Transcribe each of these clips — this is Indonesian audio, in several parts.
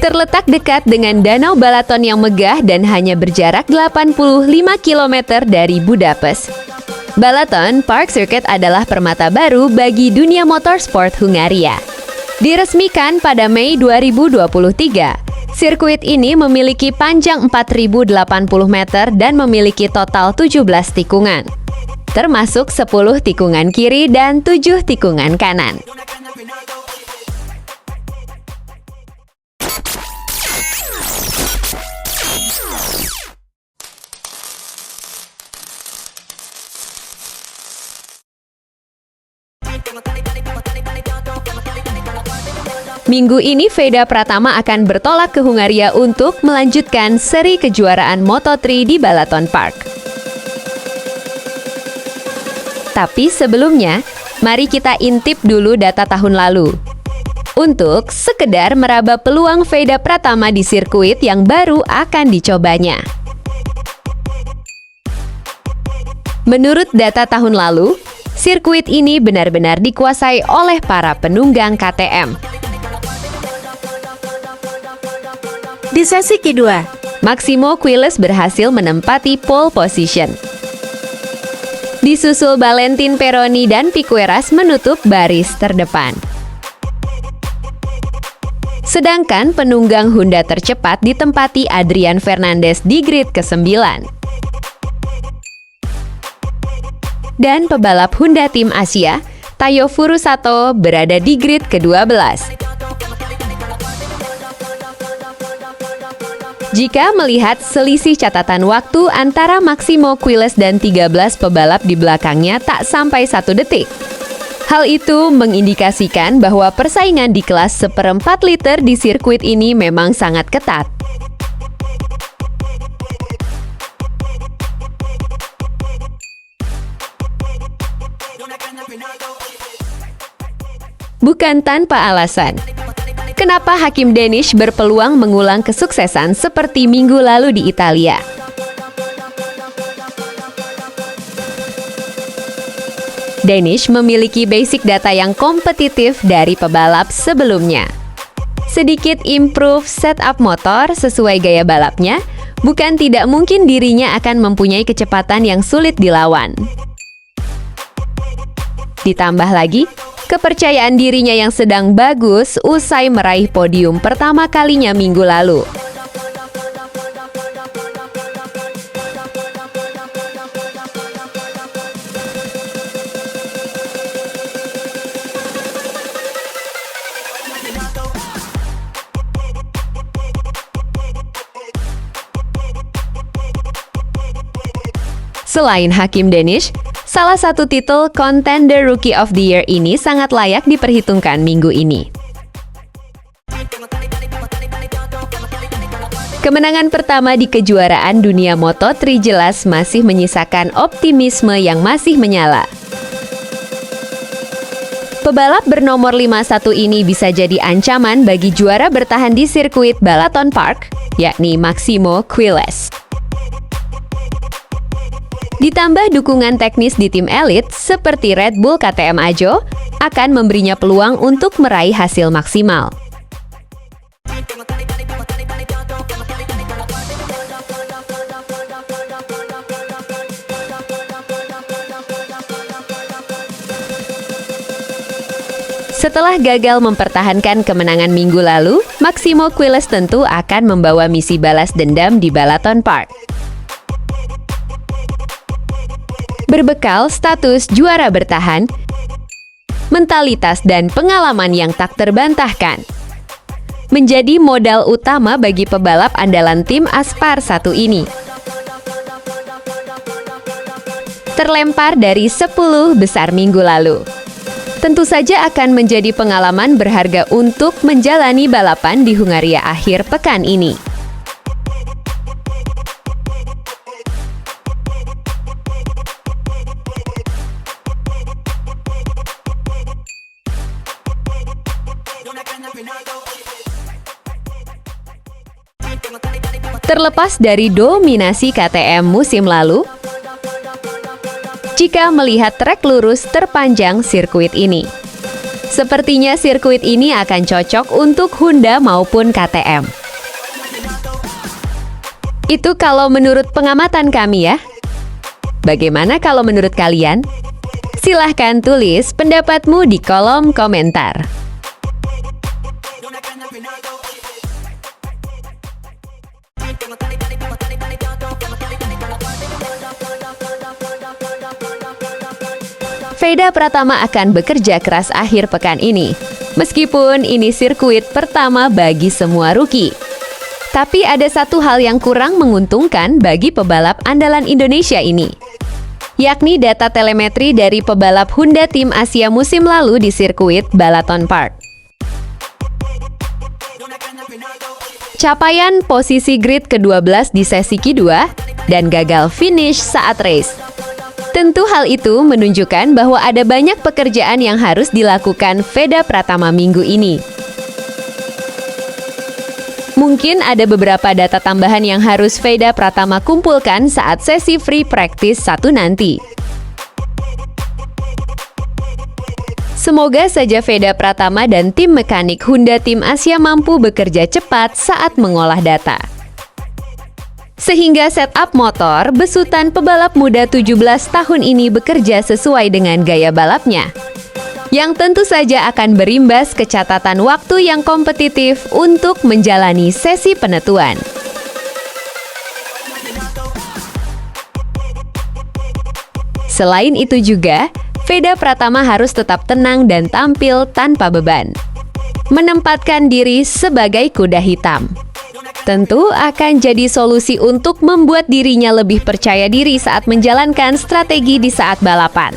Terletak dekat dengan Danau Balaton yang megah dan hanya berjarak 85 km dari Budapest. Balaton Park Circuit adalah permata baru bagi dunia motorsport Hungaria. Diresmikan pada Mei 2023, sirkuit ini memiliki panjang 4.080 meter dan memiliki total 17 tikungan, termasuk 10 tikungan kiri dan 7 tikungan kanan. Minggu ini Veda Pratama akan bertolak ke Hungaria untuk melanjutkan seri kejuaraan Moto3 di Balaton Park. Tapi sebelumnya, mari kita intip dulu data tahun lalu. Untuk sekedar meraba peluang Veda Pratama di sirkuit yang baru akan dicobanya. Menurut data tahun lalu, sirkuit ini benar-benar dikuasai oleh para penunggang KTM. Di sesi kedua, Massimo Quiles berhasil menempati pole position. Disusul Valentin Peroni dan Piqueras menutup baris terdepan. Sedangkan penunggang Honda tercepat ditempati Adrian Fernandez di grid ke-9. Dan pebalap Honda Tim Asia, Tayo Furusato, berada di grid ke-12. Jika melihat selisih catatan waktu antara Massimo Quiles dan 13 pebalap di belakangnya tak sampai 1 detik. Hal itu mengindikasikan bahwa persaingan di kelas 1/4 liter di sirkuit ini memang sangat ketat. Bukan tanpa alasan. Kenapa Hakim Danish berpeluang mengulang kesuksesan seperti minggu lalu di Italia? Danish memiliki basic data yang kompetitif dari pebalap sebelumnya. Sedikit improve setup motor sesuai gaya balapnya, bukan tidak mungkin dirinya akan mempunyai kecepatan yang sulit dilawan. Ditambah lagi, kepercayaan dirinya yang sedang bagus usai meraih podium pertama kalinya minggu lalu. Selain Hakim Danish, salah satu titel Contender Rookie of the Year ini sangat layak diperhitungkan minggu ini. Kemenangan pertama di kejuaraan dunia Moto3 jelas masih menyisakan optimisme yang masih menyala. Pebalap bernomor 51 ini bisa jadi ancaman bagi juara bertahan di sirkuit Balaton Park, yakni Massimo Quiles. Ditambah dukungan teknis di tim elit seperti Red Bull KTM Ajo akan memberinya peluang untuk meraih hasil maksimal. Setelah gagal mempertahankan kemenangan minggu lalu, Massimo Quiles tentu akan membawa misi balas dendam di Balaton Park. Berbekal status juara bertahan, mentalitas dan pengalaman yang tak terbantahkan, menjadi modal utama bagi pebalap andalan tim Aspar 1 ini. Terlempar dari 10 besar minggu lalu, tentu saja akan menjadi pengalaman berharga untuk menjalani balapan di Hungaria akhir pekan ini. Terlepas dari dominasi KTM musim lalu, jika melihat trek lurus terpanjang sirkuit ini, Sepertinya sirkuit ini akan cocok untuk Honda maupun KTM. Itu kalau menurut pengamatan kami ya. Bagaimana kalau menurut kalian? Silahkan tulis pendapatmu di kolom komentar. Veda Pratama akan bekerja keras akhir pekan ini. Meskipun ini sirkuit pertama bagi semua rookie. Tapi ada satu hal yang kurang menguntungkan bagi pebalap andalan Indonesia ini, yakni data telemetri dari pebalap Honda Tim Asia musim lalu di sirkuit Balaton Park. Capaian posisi grid ke-12 di sesi Q2 dan gagal finish saat race. Tentu hal itu menunjukkan bahwa ada banyak pekerjaan yang harus dilakukan Veda Pratama minggu ini. Mungkin ada beberapa data tambahan yang harus Veda Pratama kumpulkan saat sesi free practice 1 nanti. Semoga saja Veda Pratama dan tim mekanik Honda Tim Asia mampu bekerja cepat saat mengolah data, sehingga setup motor besutan pebalap muda 17 tahun ini bekerja sesuai dengan gaya balapnya, yang tentu saja akan berimbas ke catatan waktu yang kompetitif untuk menjalani sesi penentuan. Selain itu juga, Veda Pratama harus tetap tenang dan tampil tanpa beban, menempatkan diri sebagai kuda hitam. Tentu akan jadi solusi untuk membuat dirinya lebih percaya diri saat menjalankan strategi di saat balapan.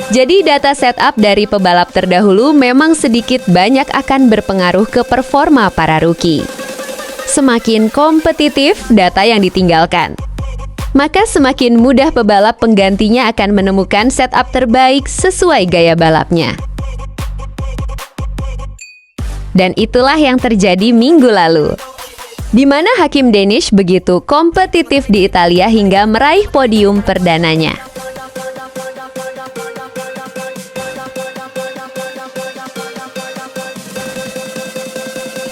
Jadi data setup dari pebalap terdahulu memang sedikit banyak akan berpengaruh ke performa para rookie. Semakin kompetitif data yang ditinggalkan, maka semakin mudah pebalap penggantinya akan menemukan setup terbaik sesuai gaya balapnya. Dan itulah yang terjadi minggu lalu, di mana Hakim Danish begitu kompetitif di Italia hingga meraih podium perdananya.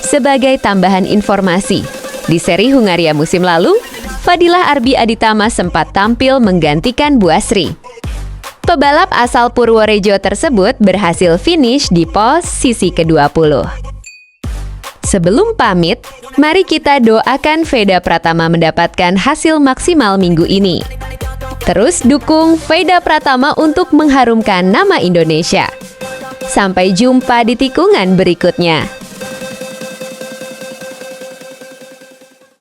Sebagai tambahan informasi, di seri Hungaria musim lalu, Fadilah Arbi Aditama sempat tampil menggantikan Buasri. Pebalap asal Purworejo tersebut berhasil finish di posisi ke-20. Sebelum pamit, mari kita doakan Veda Pratama mendapatkan hasil maksimal minggu ini. Terus dukung Veda Pratama untuk mengharumkan nama Indonesia. Sampai jumpa di tikungan berikutnya.